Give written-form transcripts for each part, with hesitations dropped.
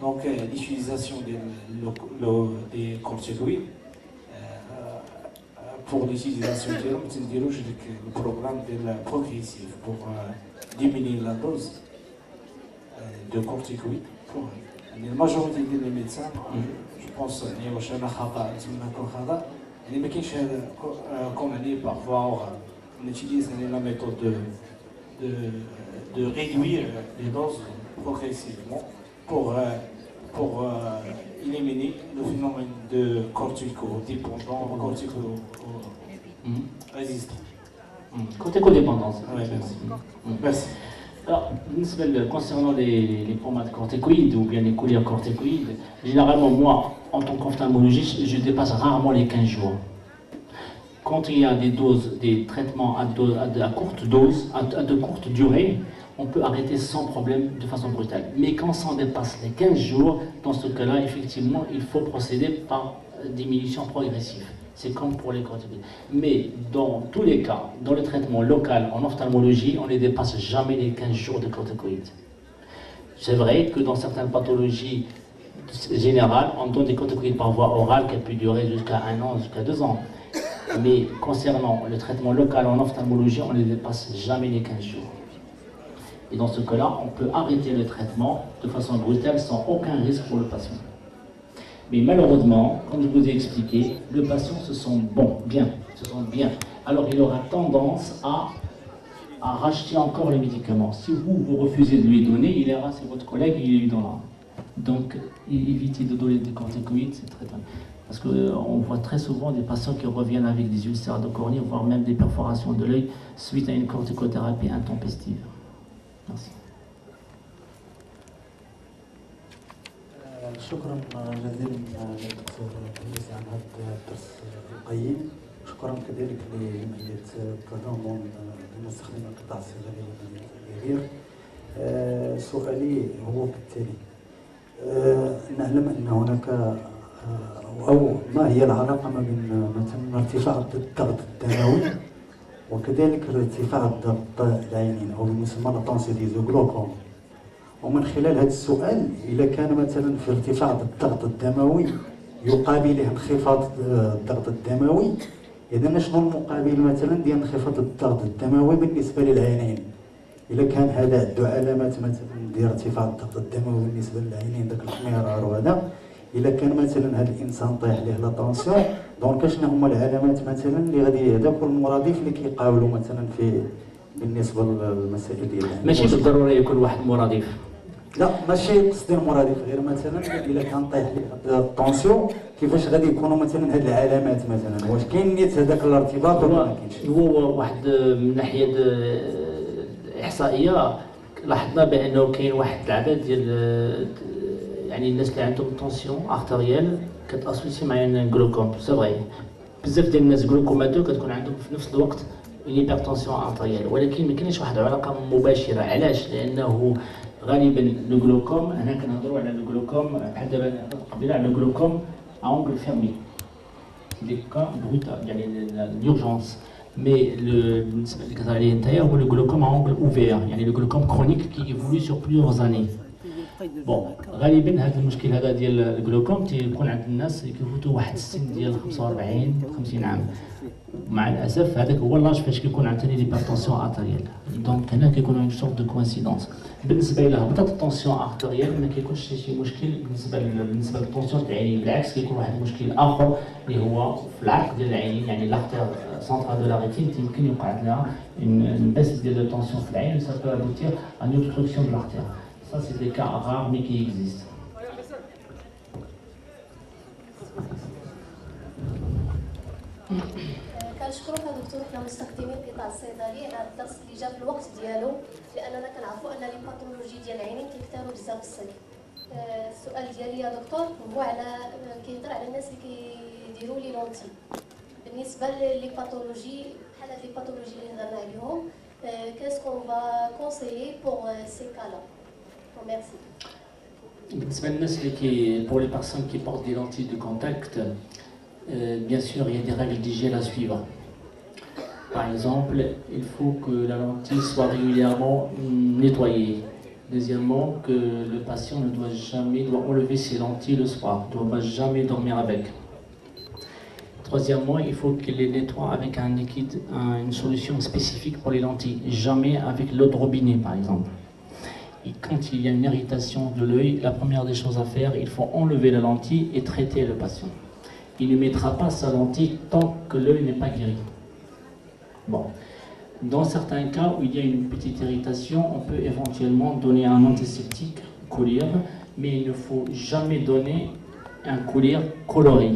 Donc l'utilisation des corticoïdes pour l'utilisation le programme progressif pour diminuer la dose de corticoïdes. La majorité des médecins, je pense, comme parfois on utilise la méthode de réduire les doses progressivement pour éliminer le phénomène de cortico-dépendant, cortico-résistant. Corticodépendance. Oui, merci. Alors, concernant les pommades corticoïdes ou bien les corticoïdes, généralement, moi, en tant qu'ophtalmologiste, je dépasse rarement les 15 jours. Quand il y a des traitements à courte dose, à de courte durée, on peut arrêter sans problème de façon brutale. Mais quand ça dépasse les 15 jours, dans ce cas-là, effectivement, il faut procéder par diminution progressive. C'est comme pour les corticoïdes. Mais dans tous les cas, dans le traitement local en ophtalmologie, on ne dépasse jamais les 15 jours de corticoïdes. C'est vrai que dans certaines pathologies générales, on donne des corticoïdes par voie orale qui peut durer jusqu'à 1 an, jusqu'à 2 ans. Mais concernant le traitement local en ophtalmologie, on ne dépasse jamais les 15 jours. Et dans ce cas-là, on peut arrêter le traitement de façon brutale sans aucun risque pour le patient. Mais malheureusement, comme je vous ai expliqué, le patient se sent bien. Alors il aura tendance à racheter encore les médicaments. Si vous refusez de lui donner, il ira chez votre collègue et il lui donnera. Donc évitez de donner des corticoïdes, c'est très bien. Parce qu'on voit très souvent des patients qui reviennent avec des ulcères de cornée, voire même des perforations de l'œil suite à une corticothérapie intempestive. Merci. شكرا جزيلا للدكتور عبدالعزيز عن هذا الدرس القيم. شكرا كذلك لجمعية كادامون لمستخدمي القطاع الصيدلي والغير. سؤالي هو كالتالي: نعلم ان هناك او ما هي العلاقه ما بين مثلا ارتفاع الضغط الدموي وكذلك ارتفاع الضغط العينين او يسمى التونسيليزوغلوكوم؟ ومن خلال هذا السؤال، إذا كان مثلا في ارتفاع الضغط الدموي يقابله انخفاض الضغط الدموي، إذا شنو المقابل مثلا ديال انخفاض الضغط الدموي بالنسبة للعينين؟ إذا كان هذا عنده علامات مثلا ديال ارتفاع الضغط الدموي بالنسبة للعينين، داك الاحمرار وهذا، إذا كان مثلا هذا الإنسان طايح ليه لا طونسيون، دونك شنو هما العلامات مثلا اللي غادي هذاك المرادف اللي كيقاولوا مثلا بالنسبة للمسائل ديال ماشي بالضرورة يكون واحد مرادف. لا ماشي قصدي المرادف، غير مثلا الا كان طايح ليه الطونسيون كيفاش غادي يكونوا مثلا هاد العلامات مثلا؟ واش كاين نيت هذاك الارتباط ولا ما كاينش؟ هو واحد من ناحيه احصائيه لاحظنا بانه كاين واحد العدد ديال يعني الناس اللي عندهم طونسيون ارتريال كتاسوسي مع الجلوكوم. سي فري بزاف ديال الناس جلوكوماتو كتكون عندهم في نفس الوقت هيبرتونسيون ارتريال، ولكن ما كاينش واحد العلاقه مباشره. علاش؟ لانه غالبا لو جلوكوم، هنا كنهضروا على لو جلوكوم بحال دابا قبيله على لو جلوكوم اونغل فيرمي، دي كا بروتال يعني l'urgence. Mais بالنسبه اللي كتهضر عليه نتايا هو لو جلوكوم اونغل اوفير، يعني لو جلوكوم كرونيك كي ايفولي سور بليزيور زاني. بون غالبا هذا المشكل هذا ديال الجلوكوم تيكون عند الناس كيفوتوا واحد السن ديال 45 50 عام. مع الاسف هذاك هو لاج فاش كيكون عندنا ليبرتونسيون ارتريال. دونك هنا كيكون اون سورت دو كوانسيدونس. بالنسبه الى هبطت الطونسيون ارتريال ما كيكونش شي مشكل بالنسبه للطونسيون تاع العينين، بالعكس كيكون واحد المشكل اخر اللي هو في العرق ديال العينين، يعني لاختير سونترال دو لا ريتين يمكن يوقع لها une baisse de la tension de l'œil, ça peut aboutir à une obstruction de l'artère. Ça, c'est des cas rares, mais qui existent. كنشكرك دكتور كمستخدمين القطاع الصيدلي على الدرس اللي جا في الوقت ديالو، لاننا كنعرفوا ان لي باثولوجي ديال العينين كيكثروا بزاف في الصيف. السؤال ديالي يا دكتور هو على كيهضر على الناس اللي كيديروا لي لونتي. بالنسبه لي باثولوجي بحال هاد لي باثولوجي اللي هضرنا عليهم، qu'est-ce qu'on va conseiller pour ces cas-là? Merci. Pour les personnes qui portent des lentilles de contact, bien sûr, il y a des règles d'hygiène à suivre. Par exemple, il faut que la lentille soit régulièrement nettoyée. Deuxièmement, que le patient ne doit enlever ses lentilles le soir, ne doit jamais dormir avec. Troisièmement, il faut qu'il les nettoie avec un liquide, une solution spécifique pour les lentilles, jamais avec l'eau de robinet par exemple. Et quand il y a une irritation de l'œil, la première des choses à faire, il faut enlever la lentille et traiter le patient. Il ne mettra pas sa lentille tant que l'œil n'est pas guéri. Bon. Dans certains cas où il y a une petite irritation, on peut éventuellement donner un antiseptique, collyre, mais il ne faut jamais donner un collyre coloré,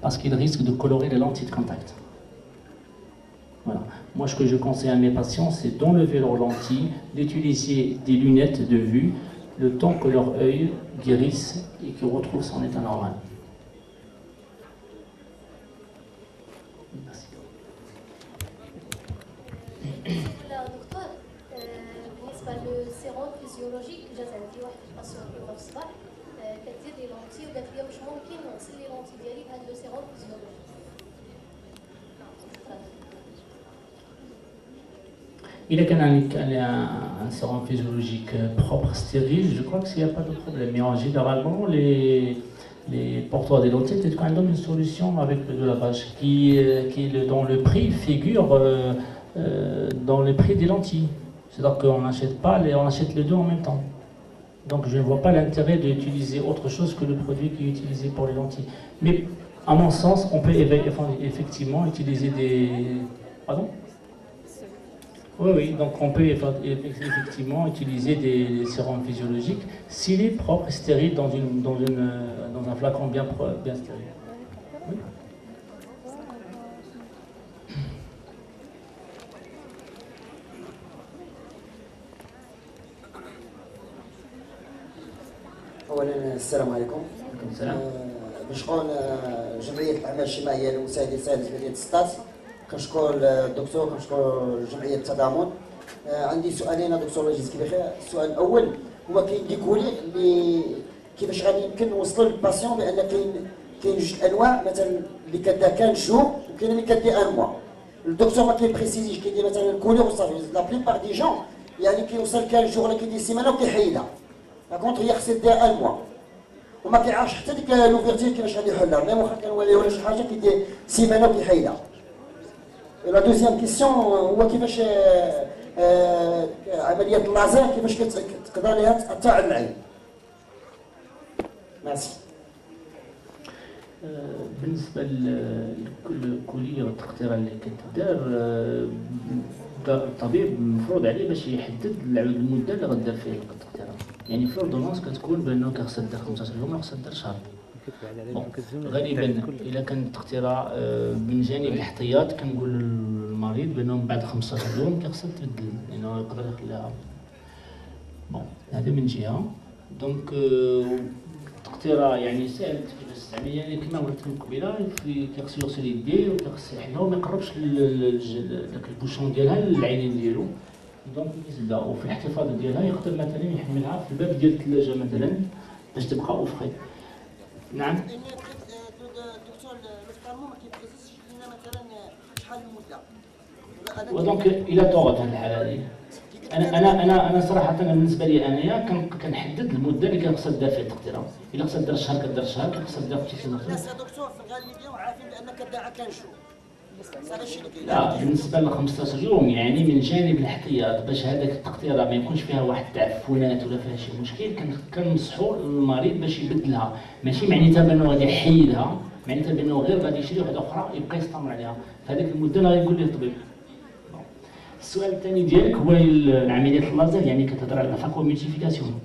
parce qu'il risque de colorer les lentilles de contact. Voilà. Moi, ce que je conseille à mes patients, c'est d'enlever leurs lentilles, d'utiliser des lunettes de vue, le temps que leur œil guérisse et qu'il retrouve son état normal. Merci. لا دكتور بالنسبه للسيروم فيزيولوجيك جات عندي واحد الباسيون في الصباح كدير لي لونتي وقالت لي واش ممكن نغسل لي لونتي ديالي بهذا لو سيروم فيزيولوجيك. Il a un sérum physiologique propre, stérile, je crois qu'il n'y a pas de problème. Mais généralement, les porteurs des lentilles, c'est quand même une solution avec le lavage qui dont le prix figure dans le prix des lentilles. C'est-à-dire qu'on n'achète pas, on achète les deux en même temps. Donc je ne vois pas l'intérêt d'utiliser autre chose que le produit qui est utilisé pour les lentilles. Mais à mon sens, on peut effectivement utiliser des... Pardon ? Oui, donc on peut effectivement utiliser des sérums physiologiques s'il est propre et stérile dans un flacon bien stérile. Oui. اولا السلام عليكم. بشكون جمعيه الاعمال الاجتماعيه لمساعده سادس مدينه سطات، كنشكر الدكتور، كنشكر جمعيه التضامن. عندي سؤالين دكتور الله يجزيك بخير. السؤال الاول هو كاين ديكولي اللي كيفاش غادي يمكن نوصلوا للباسيون بان كاين جوج انواع، مثلا اللي كدير كان شهور وكاين اللي كدير ان موا. الدكتور ما كيبريسيزيش، كيدير مثلا الكولي وصافي. لا بليبار دي جون يعني كيوصل كان شهور ولا كيدير سيمانه وكيحيدها. كونتر هي خصها دير ان موا وما كيعرفش حتى ديك لوفيرتير كيفاش غادي يحلها، ميم واخا كنولي ولا شي حاجه كيدير سيمانه وكيحيدها. لا دوزيام كيسيون هو كيفاش عمليه اللازر كيفاش تقدر ليها تاثر على العين. ميرسي. بالنسبه للكليه والتقطيره اللي كتدار، الطبيب المفروض عليه باش يحدد المده اللي غدير فيها التقطيره. يعني في الاوردونونس كتكون بانه خصها دير 15 يوم ولا خصها دير شهر. غالبا الا كانت التقطيره من جانب الاحتياط كنقول للمريض بانه من بعد 15 يوم خصها تبدل، لانه يقدر يخليها. بون هذا من جهه. دونك التقطيره يعني ساهله في العمليه، يعني كما قلت لكم قبيله كيخصو يغسل يديه وكيخص يحنا وما يقربش داك البوشون ديالها للعينين ديالو. دونك كيسدها، وفي الاحتفاظ ديالها يقدر مثلا يحملها في الباب ديال الثلاجه مثلا باش تبقى اوفري. نعم. الدكتور المحترم ما كيبريسيش لنا مثلا شحال المده. ودونك الى طورت هذه الحاله هذه، انا صراحه بالنسبه لي انايا كنحدد المده اللي كنخصها دير فيها التقطيره. الا خصها دير شهر كدير شهر، كنخصها دير في شي سنه. الناس يا دكتور في الغالبيه وعارفين بان كداعه كان شهور. لا بالنسبه ل 15 يوم يعني من جانب الاحتياط باش هذاك التقطيره ما يكونش فيها واحد التعفنات ولا فيها شي مشكل، كنصحوا المريض باش يبدلها. ماشي معناتها بانه غادي يحيدها، معناتها بانه غير غادي يشري واحده اخرى يبقى يستمر عليها في هذيك المده اللي غايقول ليه الطبيب. السؤال الثاني ديالك هو العمليه اللازر، يعني كتهضر على الفاكوميتيفيكاسيون.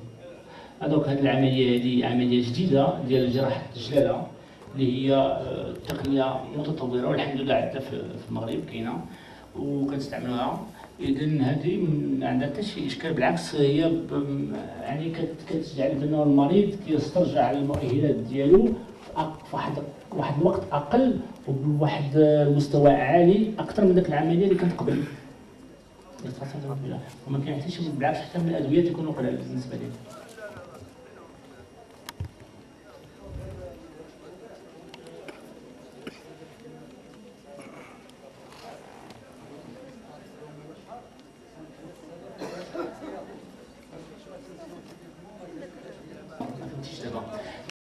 هذوك هذه العمليه هذه عمليه جديده ديال جراحه الجلاله اللي هي تقنيه متطوره والحمد لله عندنا في المغرب كاينه وكنستعملوها. اذا هذه ما عندها حتى شي اشكال، بالعكس هي يعني كتجعل بان المريض كيسترجع على المؤهلات ديالو في واحد الوقت اقل وبواحد المستوى عالي اكثر من ذاك العمليه اللي كانت قبل. وما كاين حتى شي، بالعكس حتى من الادويه تكونوا قلال بالنسبه لي.